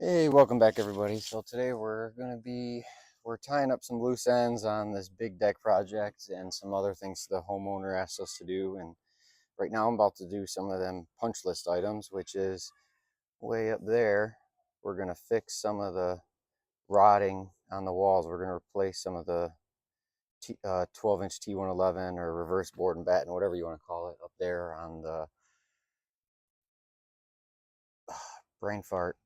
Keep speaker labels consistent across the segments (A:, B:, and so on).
A: Hey, welcome back everybody. So today we're tying up some loose ends on this big deck project and some other things the homeowner asked us to do. And right now I'm about to do some of them punch list items, which is way up there. We're gonna fix some of the rotting on the walls. We're gonna replace some of the 12-inch T111 or reverse board and batten, whatever you want to call it, up there on the brain fart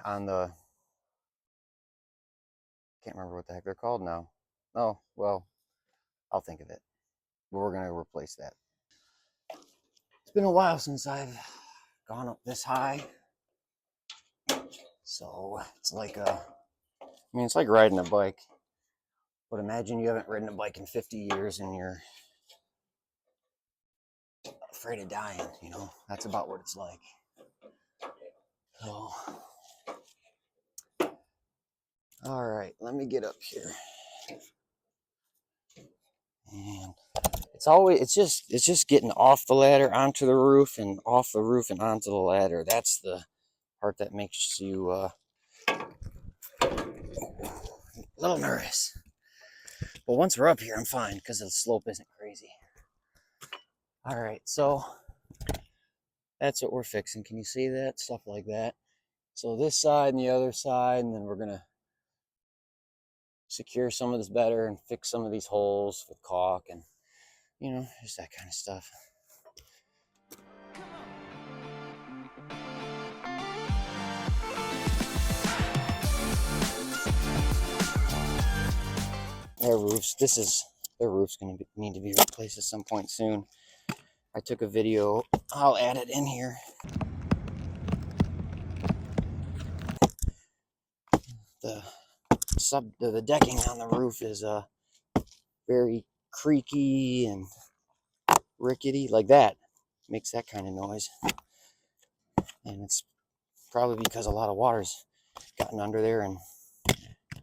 A: on the can't remember what the heck they're called now. Oh, well, I'll think of it. But we're going to replace that. It's been a while since I've gone up this high. So it's like it's like riding a bike. But imagine you haven't ridden a bike in 50 years and you're afraid of dying, That's about what it's like. So, all right, let me get up here. And it's just getting off the ladder onto the roof and off the roof and onto the ladder. That's the part that makes you a little nervous. But once we're up here, I'm fine because the slope isn't crazy. All right, so that's what we're fixing. Can you see that? Stuff like that. So this side and the other side, and then we're gonna secure some of this better and fix some of these holes with caulk and just that kind of stuff. Their roof's gonna need to be replaced at some point soon. I took a video, I'll add it in here. The decking on the roof is very creaky and rickety, like that. Makes that kind of noise. And it's probably because a lot of water's gotten under there and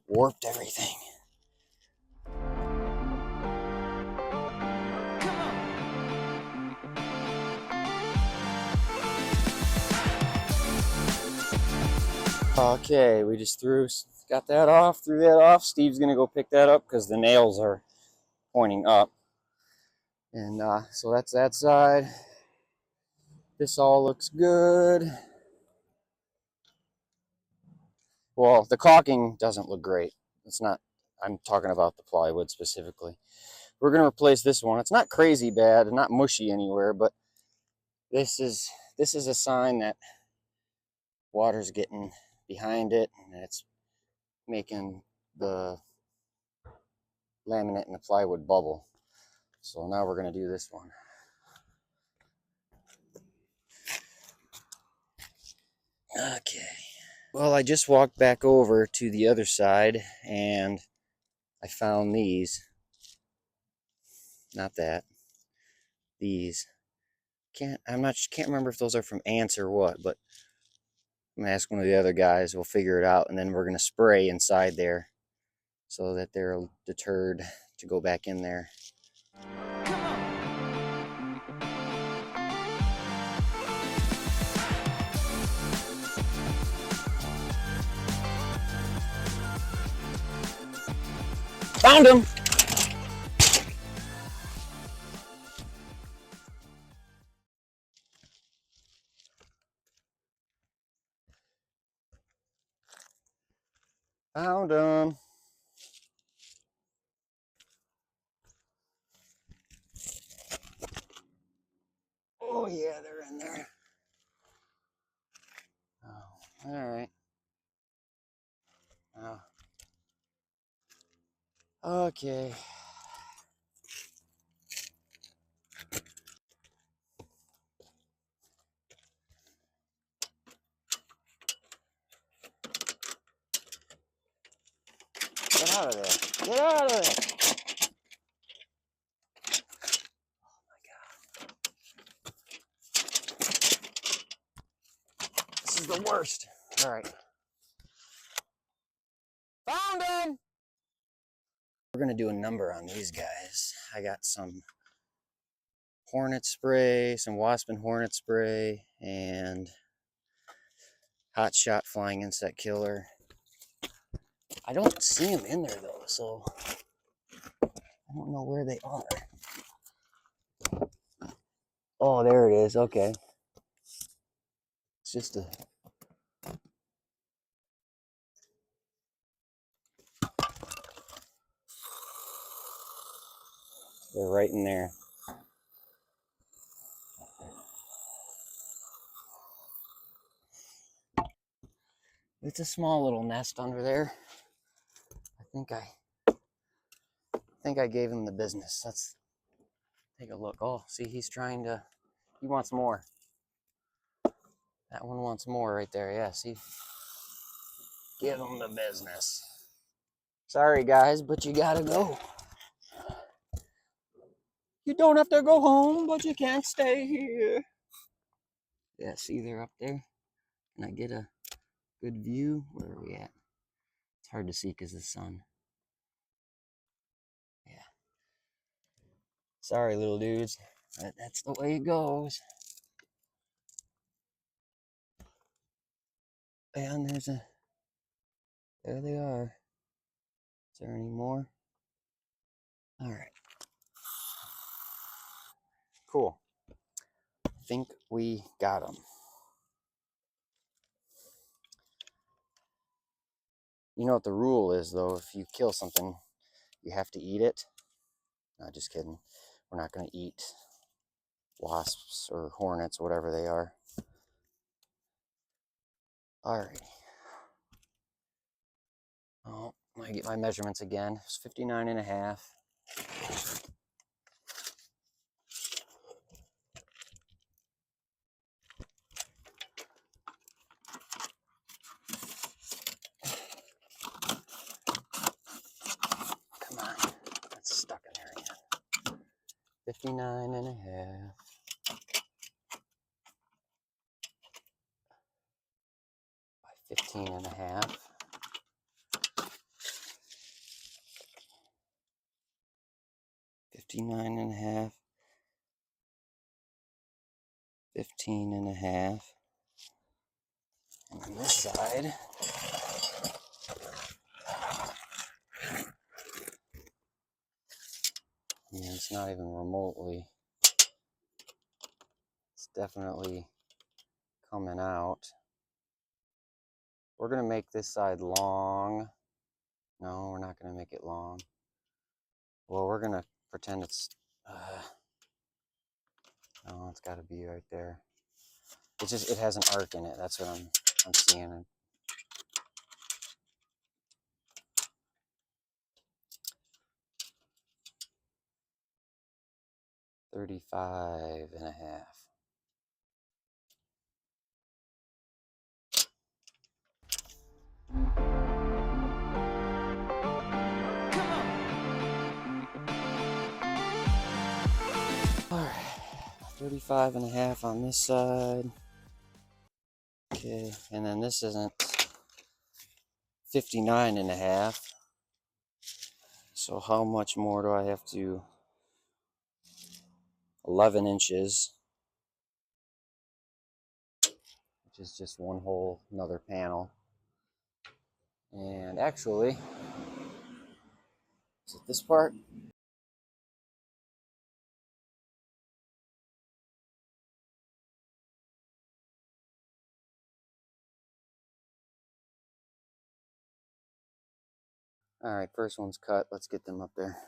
A: warped everything. Okay, we just threw that off. Steve's gonna go pick that up because the nails are pointing up. And so that's that side. This all looks good. Well, the caulking doesn't look great. It's not, I'm talking about the plywood specifically. We're gonna replace this one. It's not crazy bad and not mushy anywhere, but this is a sign that water's getting behind it and it's making the laminate and the plywood bubble. So now we're going to do this one. Okay. Well, I just walked back over to the other side and I found these. Not that. These. Can't remember if those are from ants or what, but I'm gonna ask one of the other guys. We'll figure it out, and then we're gonna spray inside there so that they're deterred to go back in there. Found him! Found him! Oh yeah, they're in there. Oh, all right. Oh. Okay. Get out of there. Get out of there. Oh my God. This is the worst. All right. Found him! We're going to do a number on these guys. I got some hornet spray, some wasp and hornet spray, and Hot Shot Flying Insect Killer. I don't see them in there though, so I don't know where they are. Oh, there it is. Okay. It's just a... They're right in there. It's a small little nest under there. I think I gave him the business. Let's take a look. Oh, see, he wants more. That one wants more right there. Yeah, see? Give him the business. Sorry, guys, but you gotta go. You don't have to go home, but you can't stay here. Yeah, see, they're up there. Can I get a good view? Where are we at? It's hard to see because of the sun. Yeah. Sorry, little dudes. That's the way it goes. And there they are. Is there any more? All right. Cool. I think we got them. You know what the rule is, though? If you kill something, you have to eat it. No, just kidding. We're not going to eat wasps or hornets, whatever they are. All right. Oh, I get my measurements again. It's 59.5. Come on. That's stuck in there again. 59.5. By 15.5. 59.5. 15.5. And on this side, yeah, it's not even remotely. It's definitely coming out. We're going to make this side long. No, we're not going to make it long. Well, we're going to pretend it's... no, it's got to be right there. It has an arc in it. That's what I'm seeing. 35.5. All right, 35.5 on this side. Okay, and then this isn't 59.5. So how much more do I have to? 11 inches, which is just one whole another panel. And actually, is it this part? All right, first one's cut. Let's get them up there.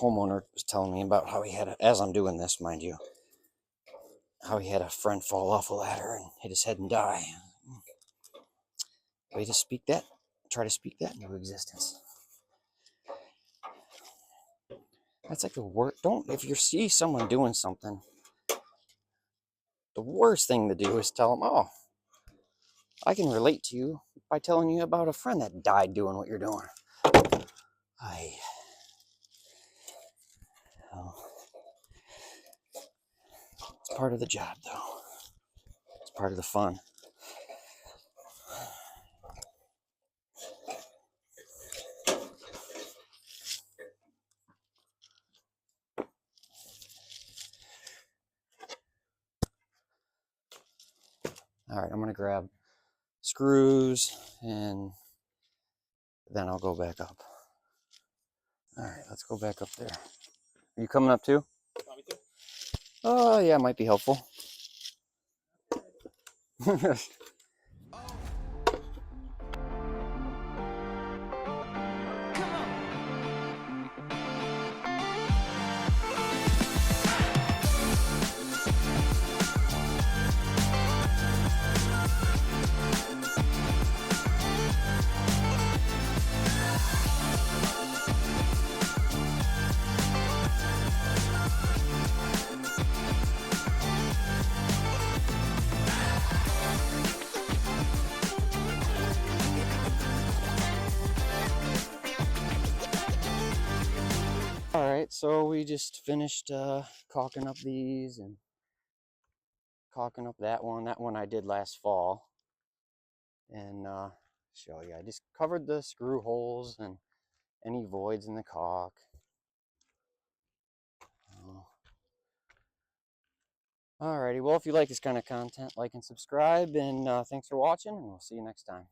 A: Homeowner was telling me about how he had as I'm doing this, mind you, how he had a friend fall off a ladder and hit his head and die. Way to speak that, try to speak that into existence. That's like the worst. If you see someone doing something, the worst thing to do is tell them, oh, I can relate to you by telling you about a friend that died doing what you're doing. It's part of the job, though. It's part of the fun. All right, I'm gonna grab screws and then I'll go back up. All right, let's go back up there. Are you coming up too?
B: Want me to?
A: Oh, yeah, might be helpful. All right, so we just finished caulking up these and caulking up that one. That one I did last fall. And show you, I just covered the screw holes and any voids in the caulk. Alrighty, well, if you like this kind of content, like and subscribe, and thanks for watching, and we'll see you next time.